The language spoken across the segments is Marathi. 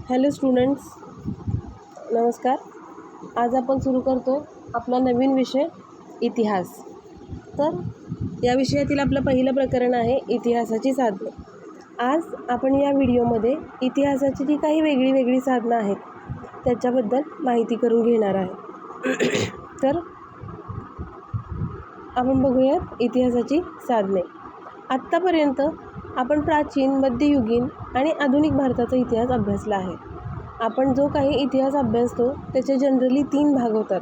हॅलो स्टुडंट्स, नमस्कार. आज आपण सुरू करतो आपला नवीन विषय इतिहास. तर या विषयातील आपलं पहिलं प्रकरण आहे इतिहासाची साधने. आज आपण या व्हिडिओमध्ये इतिहासाची जी काही वेगळी साधनं आहेत त्याच्याबद्दल माहिती करून घेणार आहे. तर आपण बघूयात इतिहासाची साधने. आत्तापर्यंत आपण प्राचीन, मध्ययुगीन आणि आधुनिक भारताचा इतिहास अभ्यासला आहे. आपण जो काही इतिहास अभ्यासतो त्याचे जनरली 3 भाग होतात: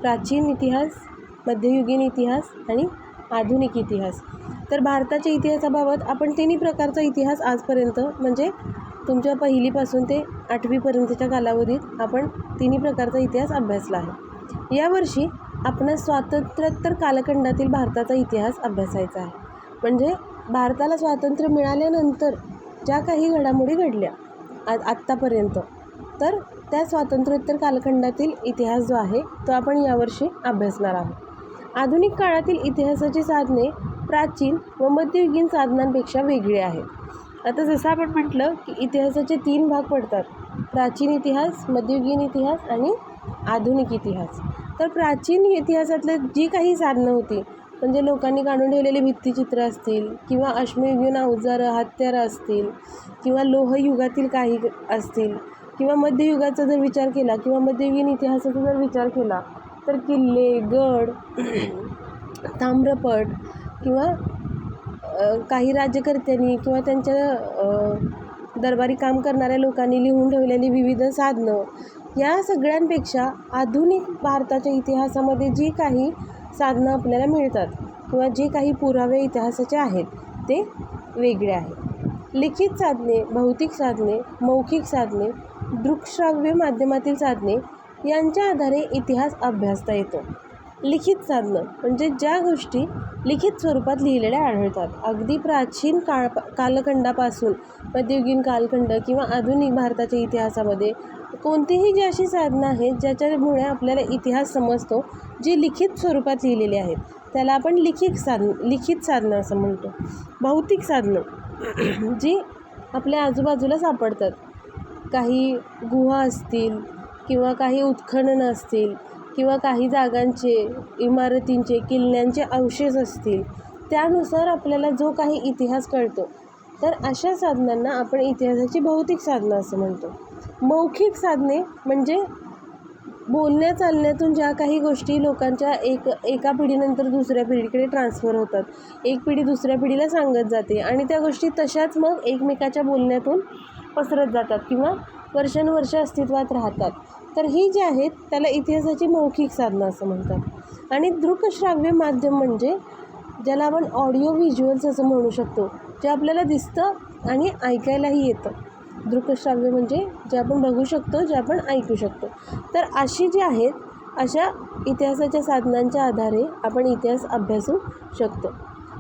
प्राचीन इतिहास, मध्ययुगीन इतिहास आणि आधुनिक इतिहास. तर भारताच्या इतिहासाबाबत आपण 3 प्रकारचा इतिहास आजपर्यंत, म्हणजे तुमच्या पहिलीपासून ते 8वीपर्यंतच्या कालावधीत आपण 3 प्रकारचा इतिहास अभ्यासला आहे. यावर्षी आपण स्वातंत्र्योत्तर कालखंडातील भारताचा इतिहास अभ्यासायचा आहे. म्हणजे भारताला स्वातंत्र्य मिळाल्यानंतर ज्या काही घडामोडी घडल्या आत्तापर्यंत, तर त्या स्वातंत्र्योत्तर कालखंडातील इतिहास जो आहे तो आपण यावर्षी अभ्यासणार आहोत. आधुनिक काळातील इतिहासाची साधने प्राचीन व मध्ययुगीन साधनांपेक्षा वेगळी आहेत. आता जसं आपण म्हटलं की इतिहासाचे 3 भाग पडतात: प्राचीन इतिहास, मध्ययुगीन इतिहास आणि आधुनिक इतिहास. तर प्राचीन इतिहासातले जी काही साधनं होती, म्हणजे लोकांनी काढून ठेवलेले भित्तिचित्र असतील किंवा अश्मयुगीन अवजारं, हत्यारं असतील किंवा लोहयुगातील काही असतील किंवा मध्ययुगाचा जर विचार केला किंवा मध्ययुगीन इतिहासाचा जर विचार केला तर किल्ले, गड, ताम्रपट किंवा काही राज्यकर्त्यांनी किंवा त्यांच्या दरबारी काम करणाऱ्या लोकांनी लिहून ठेवलेली विविध साधनं, या सगळ्यांपेक्षा आधुनिक भारताच्या इतिहासामध्ये जी काही साधनं आपल्याला मिळतात किंवा जे काही पुरावे इतिहासाचे आहेत ते वेगळे आहेत. लिखित साधने, भौतिक साधने, मौखिक साधने, दृकश्राव्य माध्यमातील साधने यांच्या आधारे इतिहास अभ्यासता येतो. लिखित साधनं म्हणजे ज्या गोष्टी लिखित स्वरूपात लिहिलेल्या आढळतात. अगदी प्राचीन कालखंडापासून मध्ययुगीन कालखंड किंवा आधुनिक भारताच्या इतिहासामध्ये कोणतीही जी अशी साधनं आहेत ज्याच्यामुळे आपल्याला इतिहास समजतो, जी लिखित स्वरूपात लिहिलेली आहेत, त्याला आपण लिखित साधनं असं म्हणतो. भौतिक साधनं जी आपल्या आजूबाजूला सापडतात, काही गुहा असतील किंवा काही उत्खननं असतील किंवा काही जागांचे, इमारतींचे, किल्ल्यांचे अवशेष असतील, त्यानुसार आपल्याला जो काही इतिहास कळतो, तर अशा साधनांना आपण इतिहासाची भौतिक साधनं असं म्हणतो. मौखिक साधने म्हणजे बोलण्या चालण्यातून ज्या काही गोष्टी लोकांच्या एका पिढीनंतर दुसऱ्या पिढीकडे ट्रान्सफर होतात, एक पिढी दुसऱ्या पिढीला सांगत जाते आणि त्या गोष्टी तशाच मग एकमेकाच्या बोलण्यातून पसरत जातात किंवा वर्षानुवर्ष अस्तित्वात राहतात. तर ही जी आहेत त्याला इतिहासाची मौखिक साधनं असं म्हणतात. आणि दृकश्राव्य माध्यम म्हणजे ज्याला आपण ऑडिओ व्हिज्युअल्स असं म्हणू शकतो, जे आपल्याला दिसतं आणि ऐकायलाही येतं. दृकश्राव्य म्हणजे जे आपण बघू शकतो, जे आपण ऐकू शकतो. तर अशी जी आहेत अशा इतिहासाच्या साधनांच्या आधारे आपण इतिहास अभ्यासू शकतो.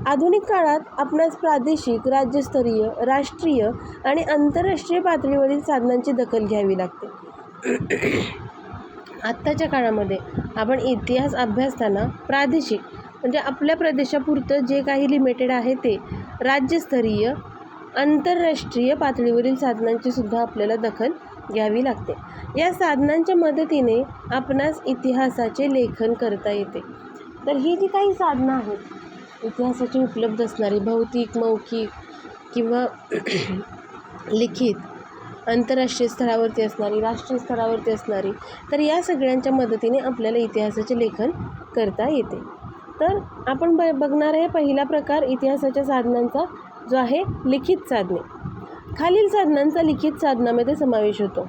आधुनिक काळात आपणास प्रादेशिक, राज्यस्तरीय, राष्ट्रीय आणि आंतरराष्ट्रीय पातळीवरील साधनांची दखल घ्यावी लागते. आत्ताच्या काळामध्ये आपण इतिहास अभ्यासताना प्रादेशिक म्हणजे आपल्या प्रदेशापुरतं जे काही लिमिटेड आहे ते, राज्यस्तरीय, आंतरराष्ट्रीय पातळीवरील साधनांची सुद्धा आपल्याला दखल घ्यावी लागते. या साधनांच्या मदतीने आपणास इतिहासाचे लेखन करता येते. तर ही जी काही साधनं आहेत इतिहासाची उपलब्ध असणारी, भौतिक, मौखिक किंवा लिखित, आंतरराष्ट्रीय स्तरावरती असणारी, राष्ट्रीय स्तरावरती असणारी, तर या सगळ्यांच्या मदतीने आपल्याला इतिहासाचे लेखन करता येते. तर आपण बघणार आहे पहिला प्रकार इतिहासाच्या साधनांचा, जो आहे लिखित साधने. खालील साधनांचा लिखित साधनामध्ये समावेश होतो.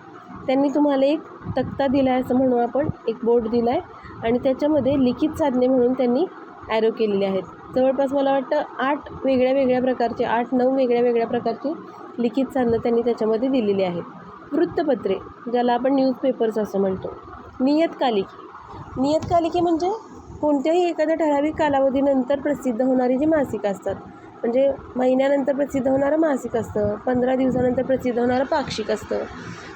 त्यांनी तुम्हाला एक तक्ता दिला आहे असं म्हणू आपण, एक बोर्ड दिला आहे आणि त्याच्यामध्ये लिखित साधने म्हणून त्यांनी ॲरो केलेले आहेत. जवळपास मला वाटतं 8 वेगळ्या प्रकारचे, 8-9 वेगळ्या प्रकारची लिखित साधनं त्यांनी त्याच्यामध्ये दिलेली आहेत. वृत्तपत्रे, ज्याला आपण न्यूजपेपर्स असं म्हणतो. नियतकालिके म्हणजे कोणत्याही एखाद्या ठराविक कालावधीनंतर प्रसिद्ध होणारी जी मासिकं असतात, म्हणजे महिन्यानंतर प्रसिद्ध होणारं मासिक असतं, 15 दिवसानंतर प्रसिद्ध होणारं पाक्षिक असतं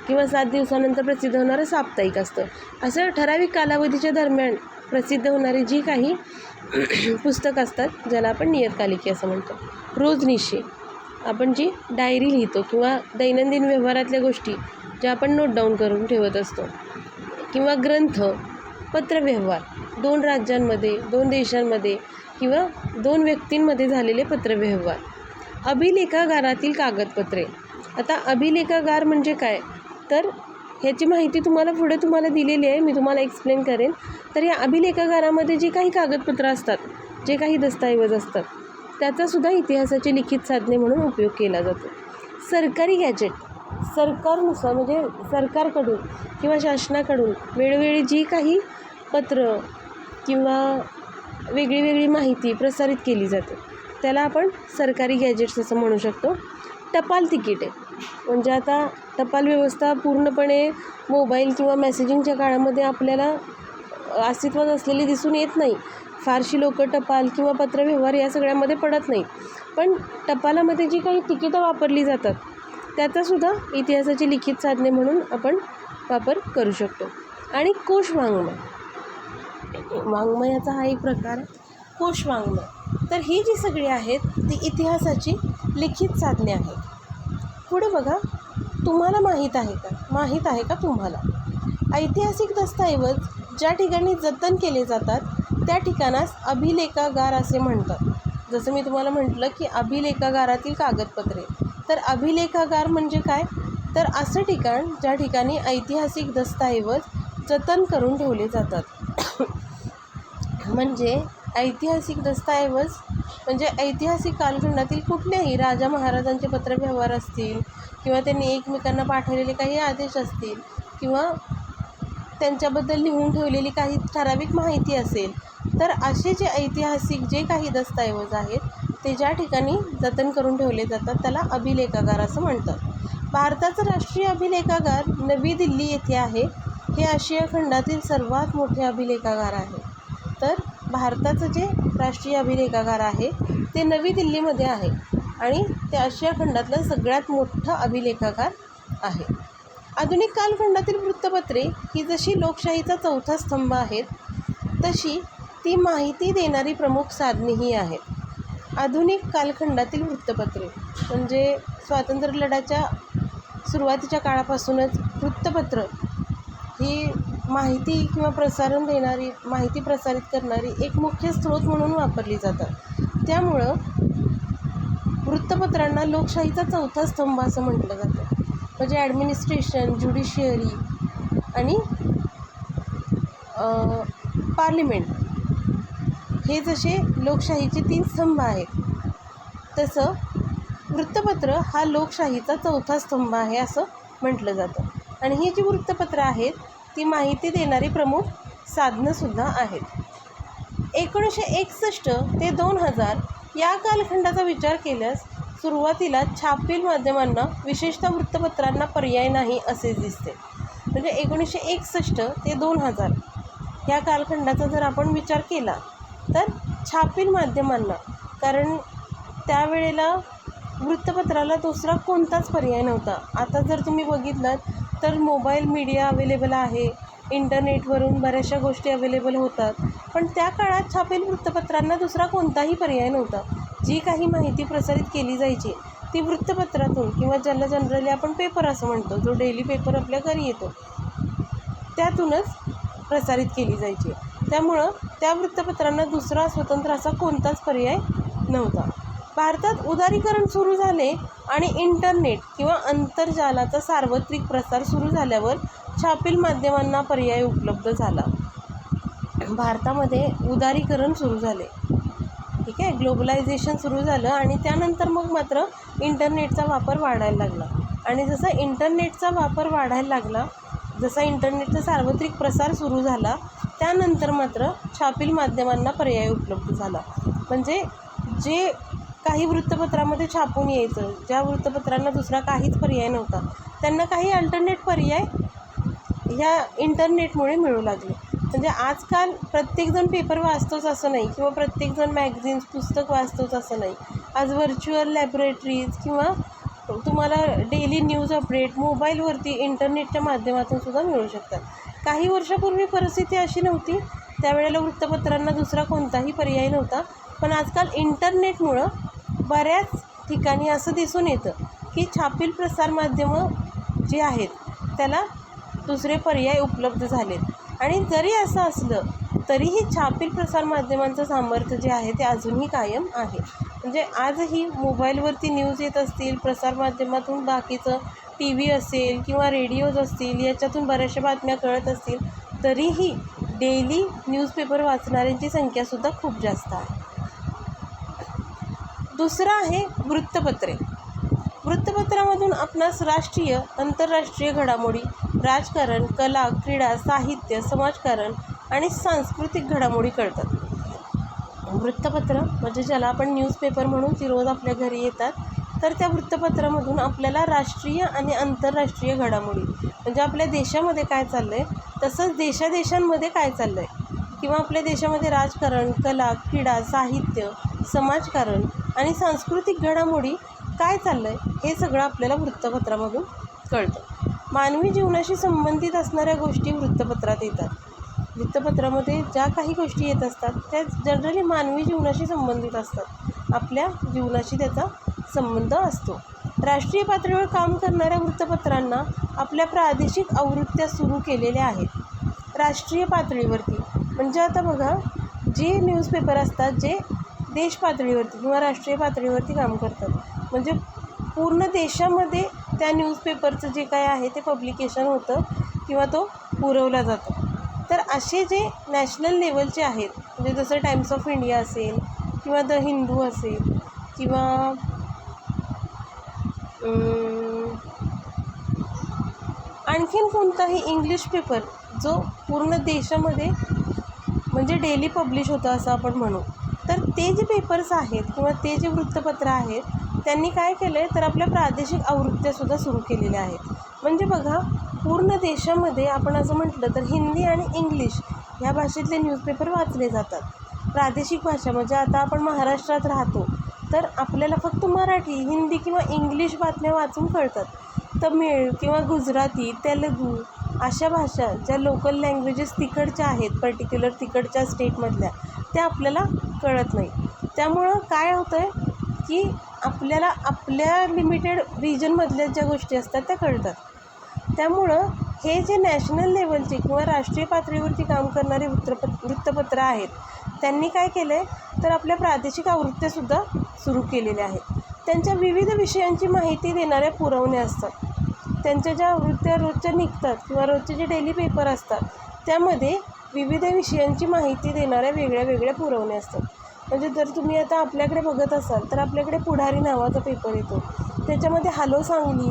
किंवा 7 दिवसानंतर प्रसिद्ध होणारं साप्ताहिक असतं. असं ठराविक कालावधीच्या दरम्यान प्रसिद्ध होणारी जी काही पुस्तकं असतात, ज्याला आपण नियतकालिके असं म्हणतो. रोजनिशी आपण जी डायरी लिहितो किंवा दैनंदिन व्यवहारातल्या गोष्टी ज्या आपण नोट डाऊन करून ठेवत असतो, किंवा ग्रंथ, पत्रव्यवहार, 2 राज्यांमध्ये, 2 देशांमध्ये किंवा 2 व्यक्तींमध्ये झालेले पत्रव्यवहार, अभिलेखागारातील कागदपत्रे. आता अभिलेखागार म्हणजे काय, तर ह्याची माहिती पुढे तुम्हाला दिलेली आहे, मी तुम्हाला एक्सप्लेन करेन. तर या अभिलेखागारामध्ये जी काही कागदपत्रं असतात, जे काही दस्तऐवज असतात, त्याचासुद्धा इतिहासाची लिखित साधने म्हणून उपयोग केला जातो. सरकारी गॅजेट, सरकारनुसार म्हणजे सरकारकडून किंवा शासनाकडून वेळोवेळी जी काही पत्र किंवा वेगळी माहिती प्रसारित केली जाते, त्याला आपण सरकारी गॅजेट्स असं म्हणू शकतो. टपाल तिकिटे म्हणजे आता टपाल व्यवस्था पूर्णपणे मोबाईल किंवा मेसेजिंगच्या काळामध्ये आपल्याला अस्तित्वात असलेली दिसून येत नाही. फारशी लोक टपाल किंवा पत्रव्यवहार या सगळ्यामध्ये पडत नाही. पण टपालामध्ये जी काही तिकीटं वापरली जातात, त्याचासुद्धा इतिहासाची लिखित साधने म्हणून आपण वापर करू शकतो. आणि कोशवाङ्मय, वाङ्मयाचा हा एक प्रकार आहे, कोशवाङ्मय. तर ही जी सगळी आहेत ती इतिहासाची लिखित साधने आहेत. पुढे बघा, तुम्हाला माहीत आहे का तुम्हाला ऐतिहासिक दस्तऐवज ज्या ठिकाणी जतन केले जातात त्या ठिकाणास अभिलेखागार असे म्हणतात. जसं मी तुम्हाला म्हटलं की अभिलेखागारातील कागदपत्रे. तर अभिलेखागार म्हणजे काय, तर असं ठिकाण ज्या ठिकाणी ऐतिहासिक दस्तऐवज जतन करून ठेवले जातात. म्हणजे ऐतिहासिक दस्तऐवज म्हणजे ऐतिहासिक कालखंडातील कुठल्याही राजा महाराजांचे पत्रव्यवहार असतील किंवा त्यांनी एकमेकांना पाठवलेले काही आदेश असतील किंवा त्यांच्याबद्दल लिहून ठेवलेली काही ठराविक माहिती असेल, तर असे जे ऐतिहासिक जे काही दस्तऐवज आहेत ते ज्या ठिकाणी जतन करून ठेवले जातात त्याला अभिलेखागार असं म्हणतात. भारताचं राष्ट्रीय अभिलेखागार नवी दिल्ली येथे आहे. हे आशिया खंडातील सर्वात मोठे अभिलेखागार आहे. तर भारताचं जे राष्ट्रीय अभिलेखागार आहे ते नवी दिल्लीमध्ये आहे आणि ते आशिया खंडातलं सगळ्यात मोठं अभिलेखागार आहे. आधुनिक कालखंडातील वृत्तपत्रे ही जशी लोकशाहीचा चौथा स्तंभ आहेत, तशी ती माहिती देणारी प्रमुख साधनेही आहेत. आधुनिक कालखंडातील वृत्तपत्रे म्हणजे स्वातंत्र्य लढ्याच्या सुरुवातीच्या काळापासूनच वृत्तपत्र ही माहिती किंवा माहिती प्रसारित करणारी एक मुख्य स्रोत म्हणून वापरली जातात. त्यामुळं वृत्तपत्रांना लोकशाहीचा चौथा स्तंभ असं म्हटलं जातं. म्हणजे ॲडमिनिस्ट्रेशन, ज्युडिशियरी आणि पार्लिमेंट हे जसे लोकशाहीचे 3 स्तंभ आहेत, तसं वृत्तपत्र हा लोकशाहीचा चौथा स्तंभ आहे असं म्हटलं जातं. आणि ही जी वृत्तपत्रं आहेत ती माहिती देणारी प्रमुख साधनंसुद्धा आहेत. 1961 ते 2000 या कालखंडाचा विचार केल्यास सुरुवातीला छापील माध्यमांना, विशेषतः वृत्तपत्रांना पर्याय नाही असे दिसते. म्हणजे 1961 ते 2000 ह्या कालखंडाचा जर आपण विचार केला तर छापील माध्यमांना, कारण त्यावेळेला वृत्तपत्राला दुसरा कोणताच पर्याय नव्हता. आता जर तुम्ही बघितलं तर मोबाईल मीडिया अवेलेबल आहे, इंटरनेटवरून बऱ्याचशा गोष्टी अवेलेबल होतात, पण त्या काळात छापील वृत्तपत्रांना दुसरा कोणताही पर्याय नव्हता. जी काही माहिती प्रसारित केली जायची ती वृत्तपत्रातून किंवा ज्याला जनरली आपण पेपर असं म्हणतो, जो डेली पेपर आपल्या घरी येतो, त्यातूनच प्रसारित केली जायची. त्यामुळं त्या वृत्तपत्रांना दुसरा स्वतंत्र असा कोणताच पर्याय नव्हता. भारतात उदारीकरण सुरू झाले आणि इंटरनेट किंवा आंतरजालाचा सार्वत्रिक प्रसार सुरू झाल्यावर छापील माध्यमांना पर्याय उपलब्ध झाला. भारतामध्ये उदारीकरण सुरू झाले, ठीक आहे, ग्लोबलायझेशन सुरू झालं आणि त्यानंतर मग मात्र इंटरनेटचा वापर वाढायला लागला. आणि जसा इंटरनेटचा वापर वाढायला लागला, जसा इंटरनेटचा सार्वत्रिक प्रसार सुरू झाला, त्यानंतर मात्र छापील माध्यमांना पर्याय उपलब्ध झाला. म्हणजे जे काही वृत्तपत्रामध्ये छापून यायचं, ज्या वृत्तपत्रांना दुसरा काहीच पर्याय नव्हता, त्यांना काही अल्टरनेट पर्याय ह्या इंटरनेटमुळे मिळू लागले. म्हणजे आजकाल प्रत्येकजण पेपर वाचतोच असं नाही किंवा प्रत्येकजण मॅगझिन्स, पुस्तक वाचतोच असं नाही. आज व्हर्च्युअल लॅबोरेटरीज किंवा तुम्हाला डेली न्यूज अपडेट मोबाईलवरती इंटरनेटच्या माध्यमातून सुद्धा मिळू शकतात. काही वर्षापूर्वी परिस्थिती अशी नव्हती, त्यावेळेला वृत्तपत्रांना दुसरा कोणताही पर्याय नव्हता. पण आजकाल इंटरनेटमुळं बऱ्याच ठिकाणी असं दिसून येतं की छापील प्रसारमाध्यमं जी आहेत त्याला दुसरे पर्याय उपलब्ध झालेत। आणि जरी असं असलं तरीही छापील प्रसारमाध्यमांचं सामर्थ्य जे आहे ते अजूनही कायम आहे। म्हणजे आजही मोबाईलवरती न्यूज येत असतील, प्रसारमाध्यमातून बाकीचं टी व्ही असेल किंवा रेडिओज असतील, याच्यातून बऱ्याचशा बातम्या कळत असतील, तरीही डेली न्यूजपेपर वाचणाऱ्यांची संख्यासुद्धा खूप जास्त आहे। दुसरं आहे वृत्तपत्रे। वृत्तपत्रामधून आपणास राष्ट्रीय, आंतरराष्ट्रीय घडामोडी, राजकारण, कला, क्रीडा, साहित्य, समाजकारण आणि सांस्कृतिक घडामोडी कळतात। वृत्तपत्र म्हणजे ज्याला आपण न्यूजपेपर म्हणून ती रोज आपल्या घरी येतात, तर त्या वृत्तपत्रामधून आपल्याला राष्ट्रीय आणि आंतरराष्ट्रीय घडामोडी म्हणजे आपल्या देशामध्ये काय चाललं आहे, तसंच देशादेशांमध्ये काय चाललं आहे किंवा आपल्या देशामध्ये राजकारण, कला, क्रीडा, साहित्य, समाजकारण आणि सांस्कृतिक घडामोडी काय चाललं आहे हे सगळं आपल्याला वृत्तपत्रामधून कळतं। मानवी जीवनाशी संबंधित असणाऱ्या गोष्टी वृत्तपत्रात येतात। वृत्तपत्रामध्ये ज्या काही गोष्टी येत असतात त्या जनरली मानवी जीवनाशी संबंधित असतात, आपल्या जीवनाशी त्याचा संबंध असतो। राष्ट्रीय पातळीवर काम करणाऱ्या वृत्तपत्रांना आपल्या प्रादेशिक आवृत्त्या सुरू केलेल्या आहेत। राष्ट्रीय पातळीवरती म्हणजे आता बघा, जे न्यूजपेपर असतात जे देश पातळीवरती किंवा राष्ट्रीय पातळीवरती काम करतात, म्हणजे पूर्ण देशामध्ये त्या न्यूजपेपरचं जे काय आहे ते पब्लिकेशन होतं किंवा तो पुरवला जातो। तर असे जे नॅशनल लेवलचे आहेत, म्हणजे जसं टाइम्स ऑफ इंडिया असेल किंवा द हिंदू असेल किंवा आणखीन कोणताही इंग्लिश पेपर जो पूर्ण देशामध्ये म्हणजे डेली पब्लिश होतं असं आपण म्हणू, तर ते जे पेपर्स आहेत किंवा ते जे वृत्तपत्र आहेत त्यांनी काय केलं आहे, तर आपल्या प्रादेशिक आवृत्त्यासुद्धा सुरू केलेल्या आहेत। म्हणजे बघा, पूर्ण देशामध्ये आपण असं म्हटलं तर हिंदी आणि इंग्लिश ह्या भाषेतले न्यूजपेपर वाचले जातात। प्रादेशिक भाषा म्हणजे आता आपण महाराष्ट्रात राहतो तर आपल्याला फक्त मराठी, हिंदी किंवा इंग्लिश बातम्या वाचून कळतात। तमिळ किंवा गुजराती, तेलुगू अशा भाषा ज्या लोकल लँग्वेजेस तिकडच्या आहेत, पर्टिक्युलर तिकडच्या स्टेटमधल्या, त्या आपल्याला कळत नाही। त्यामुळं काय होतं आहे की आपल्याला आपल्या लिमिटेड रिजनमधल्या ज्या गोष्टी असतात त्या कळतात। त्यामुळं हे जे नॅशनल लेवलचे किंवा राष्ट्रीय पातळीवरती काम करणारे वृत्तपत्र आहेत त्यांनी काय केलं आहे, तर आपल्या प्रादेशिक आवृत्त्यासुद्धा सुरू केलेल्या आहेत। त्यांच्या विविध विषयांची माहिती देणाऱ्या पुरवण्या असतात। त्यांच्या ज्या आवृत्त्या रोजच्या निघतात किंवा रोजचे जे डेली पेपर असतात त्यामध्ये विविध विषयांची माहिती देणाऱ्या वेगळ्या वेगळ्या पुरवण्या असतात। म्हणजे जर तुम्ही आता आपल्याकडे बघत असाल तर आपल्याकडे पुढारी नावाचा पेपर येतो, त्याच्यामध्ये हॅलो सांगली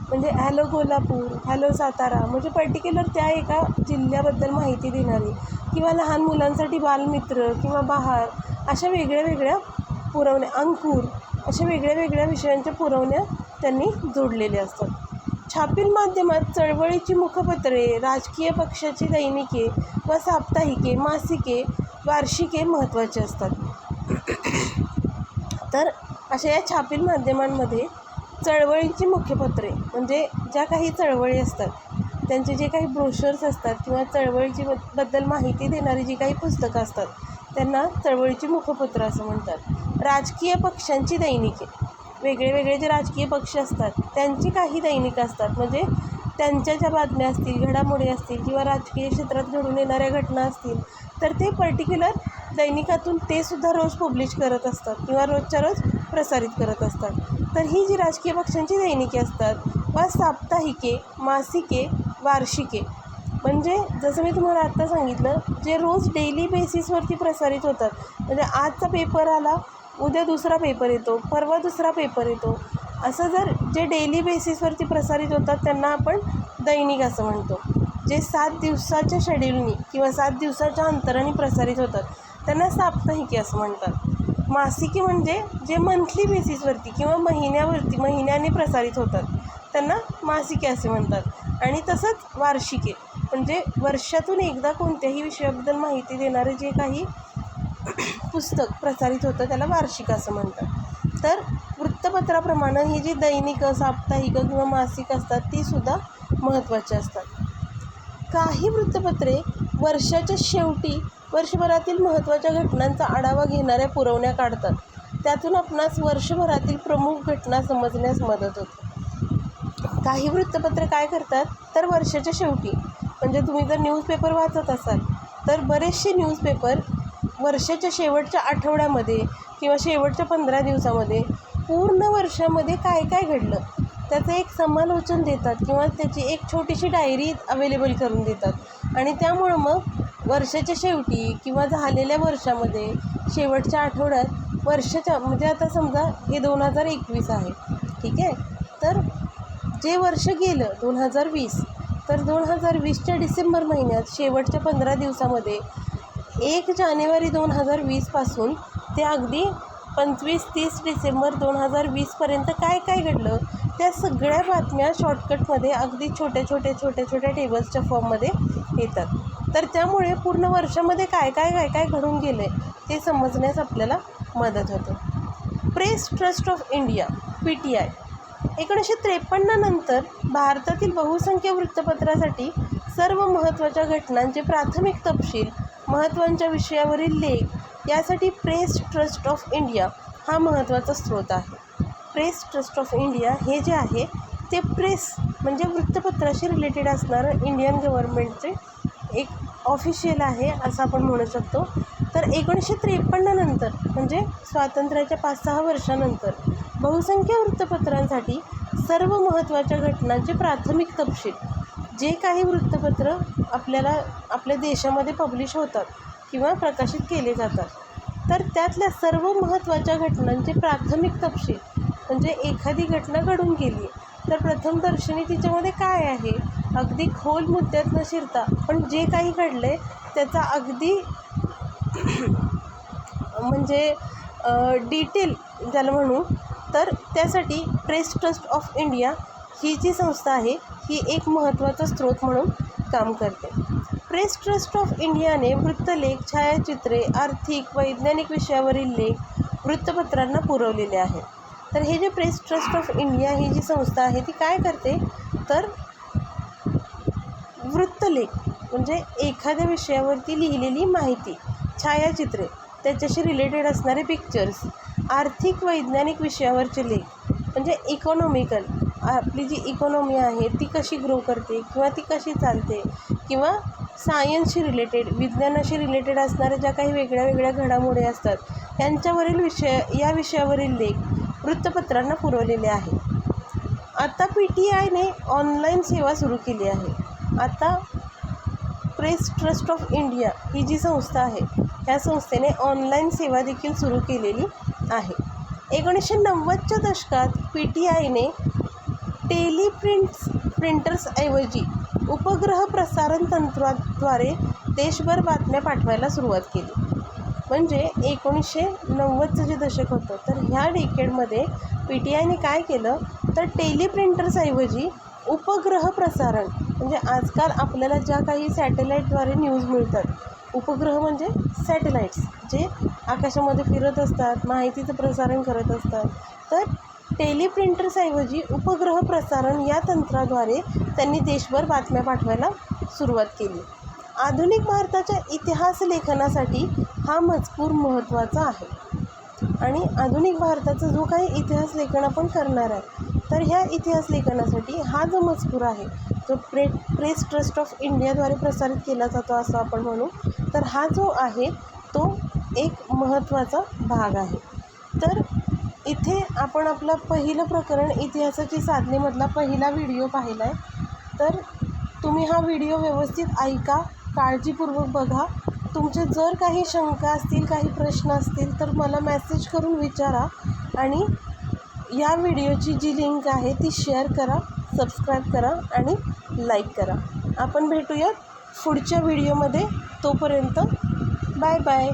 म्हणजे हॅलो कोल्हापूर, हॅलो सातारा म्हणजे पर्टिक्युलर त्या एका जिल्ह्याबद्दल माहिती देणारी, किंवा लहान मुलांसाठी बालमित्र किंवा बहार अशा वेगळ्या वेगळ्या पुरवण्या, अंकुर अशा वेगळ्या वेगळ्या विषयांच्या पुरवण्या त्यांनी जोडलेल्या असतात। छापील माध्यमात चळवळीची मुखपत्रे, राजकीय पक्षाची दैनिके व साप्ताहिके, मासिके, वार्षिके महत्त्वाचे असतात। तर अशा या छापील माध्यमांमध्ये चळवळीची मुख्यपत्रे म्हणजे ज्या काही चळवळी असतात त्यांचे जे काही ब्रोशर्स असतात किंवा चळवळीची बद्दल माहिती देणारी जी काही पुस्तकं असतात त्यांना चळवळीची मुखपत्र असं म्हणतात। राजकीय पक्षांची दैनिके, वेगळे वेगळे जे राजकीय पक्ष असतात त्यांची काही दैनिकं असतात, म्हणजे त्यांच्या ज्या बातम्या असतील, घडामोडी असतील किंवा राजकीय क्षेत्रात घडून येणाऱ्या घटना असतील तर ते पर्टिक्युलर दैनिकातून ते सुद्धा रोज पब्लिश करत असतात किंवा रोजच्या रोज प्रसारित करत असतात। तर ही जी राजकीय पक्षांची दैनिके असतात वा साप्ताहिके, मासिके, वार्षिके म्हणजे जसं मी तुम्हाला आत्ता सांगितलं जे रोज डेली बेसिसवरती प्रसारित होतात, म्हणजे आजचा पेपर आला, उद्या दुसरा पेपर येतो, परवा दुसरा पेपर येतो, असं जर जे डेली बेसिसवरती प्रसारित होतात त्यांना आपण दैनिक असं म्हणतो। जे 7 दिवसाच्या शेड्यूलनी किंवा 7 दिवसाच्या अंतराने प्रसारित होतात त्यांना साप्ताहिके असं म्हणतात। मासिके म्हणजे जे मंथली बेसिसवरती किंवा महिन्याने प्रसारित होतात त्यांना मासिके असे म्हणतात। आणि तसंच वार्षिके म्हणजे वर्षातून एकदा कोणत्याही विषयाबद्दल माहिती देणारे जे काही पुस्तक प्रसारित होतं त्याला वार्षिक असं म्हणतात। तर वृत्तपत्राप्रमाणे ही जी दैनिकं, साप्ताहिकं किंवा मासिक असतात ती सुद्धा महत्त्वाची असतात। काही वृत्तपत्रे वर्षाच्या शेवटी वर्षभरातील महत्त्वाच्या घटनांचा आढावा घेणाऱ्या पुरवण्या काढतात। त्यातून आपणास वर्षभरातील प्रमुख घटना समजण्यास मदत होते. काही वृत्तपत्र काय करतात तर वर्षाच्या शेवटी, म्हणजे तुम्ही जर न्यूजपेपर वाचत असाल तर बरेचसे न्यूजपेपर वर्षाच्या शेवटच्या आठवड्यामध्ये किंवा शेवटच्या 15 दिवसामध्ये पूर्ण वर्षामध्ये काय काय घडलं त्याचं एक समालोचन देतात किंवा त्याची एक छोटीशी डायरी अवेलेबल करून देतात. आणि त्यामुळं मग वर्षाच्या शेवटी किंवा झालेल्या वर्षामध्ये शेवटच्या आठवड्यात वर्षाच्या, म्हणजे आता समजा हे 2021 आहे, ठीक आहे, तर जे वर्ष गेलं 2020, तर 2020च्या डिसेंबर महिन्यात शेवटच्या 15 दिवसामध्ये 1 जानेवारी 2020पासून ते अगदी 25-30 डिसेंबर 2020पर्यंत काय काय घडलं त्या सगळ्या बातम्या शॉर्टकटमध्ये अगदी छोट्या टेबल्सच्या फॉर्ममध्ये येतात. तर त्यामुळे पूर्ण वर्षामध्ये काय काय घडून गेले ते समजण्यास आपल्याला मदत होते. Press trust of India PTI 1953 नंतर भारतातील बहुसंख्य वृत्तपत्रासाठी सर्व महत्त्वाच्या घटनांचे प्राथमिक तपशील, महत्त्वाच्या विषयावरील लेख यासाठी प्रेस ट्रस्ट ऑफ इंडिया हा महत्त्वाचा स्रोत आहे. प्रेस ट्रस्ट ऑफ इंडिया हे जे आहे ते प्रेस म्हणजे वृत्तपत्राशी रिलेटेड असणारं इंडियन गव्हर्नमेंटचे एक ऑफिशियल आहे असं आपण म्हणू शकतो. तर 1953 नंतर म्हणजे स्वातंत्र्याच्या 5-6 वर्षानंतर बहुसंख्य वृत्तपत्रांसाठी सर्व महत्त्वाच्या घटनांचे प्राथमिक तपशील, जे काही वृत्तपत्र आपल्या देशामध्ये पब्लिश होतात किंवा प्रकाशित केले जातात, तर त्यातल्या सर्व महत्त्वाच्या घटनांचे प्राथमिक तपशील, म्हणजे एखादी घटना घडून गेली तर प्रथमदर्शनी तिच्यामध्ये काय आहे, अगदी खोल मुद्द्यात न शिरता पण जे काही घडले त्याचा अगदी म्हणजे डिटेल ज्याला म्हणू, तर त्यासाठी प्रेस ट्रस्ट ऑफ इंडिया ही जी संस्था आहे ही एक महत्त्वाचा स्रोत म्हणून काम करते. प्रेस ट्रस्ट ऑफ इंडियाने वृत्तलेख, छायाचित्रे, आर्थिक, वैज्ञानिक विषयावरील लेख वृत्तपत्रांना पुरवलेले आहेत. तर हे जे प्रेस ट्रस्ट ऑफ इंडिया ही जी संस्था आहे ती काय करते तर वृत्तलेख म्हणजे एखाद्या विषयावरती लिहिलेली माहिती, छायाचित्रे, त्याच्याशी रिलेटेड असणारे पिक्चर्स, आर्थिक वैज्ञानिक विषयावरचे लेख म्हणजे इकॉनॉमिकल, आपली जी इकॉनॉमी आहे ती कशी ग्रो करते किंवा ती कशी चालते, किंवा सायन्सशी रिलेटेड, विज्ञानाशी रिलेटेड असणाऱ्या ज्या काही वेगळ्या घडामोडी असतात यांच्यावरील या विषयावरील लेख वृत्तपत्रांना पुरवलेले आहेत. आता PTIने ऑनलाईन सेवा सुरू केली आहे. आता प्रेस ट्रस्ट ऑफ इंडिया ही जी संस्था आहे ह्या संस्थेने ऑनलाईन सेवा देखील सुरू केलेली आहे. 1990च्या दशकात PTIने प्रिंटर्सऐवजी उपग्रह प्रसारण तंत्राद्वारे देशभर बातम्या पाठवायला सुरुवात केली. म्हणजे 1990चं जे दशक होतं तर ह्या डेकेडमध्ये PTIने काय केलं तर टेलिप्रिंटर्सऐवजी उपग्रह प्रसारण, म्हणजे आजकाल आपल्याला ज्या काही सॅटेलाईटद्वारे न्यूज मिळतात, उपग्रह म्हणजे सॅटेलाईट्स जे आकाशामध्ये फिरत असतात, माहितीचं प्रसारण करत असतात, तर टेलिप्रिंटर्सऐवजी उपग्रह प्रसारण या तंत्राद्वारे त्यांनी देशभर बातम्या पाठवायला सुरुवात केली. आधुनिक भारताच्या इतिहास लेखनासाठी हा मजकूर महत्त्वाचा आहे. आणि आधुनिक भारताचा जो काही इतिहास लेखन आपण करणार आहे तर ह्या इतिहास लेखनासाठी हा जो मजकूर आहे जो प्रेस ट्रस्ट ऑफ इंडियाद्वारे प्रसारित केला जातो असं आपण म्हणू, तर हा जो आहे तो एक महत्त्वाचा भाग आहे. तर इथे आपण आपलं पहिलं प्रकरण इतिहासाची साधनेमधला पहिला व्हिडिओ पाहिला आहे. तर तुम्ही हा व्हिडिओ व्यवस्थित ऐका, काळजीपूर्वक बघा. तुमचे जर काही शंका असतील, काही प्रश्न असतील तर मला मेसेज करून विचारा आणि या व्हिडिओची जी लिंक आहे ती शेअर करा, सबस्क्राईब करा आणि लाईक करा. आपण भेटूयात पुढच्या व्हिडिओमध्ये. तोपर्यंत बाय बाय.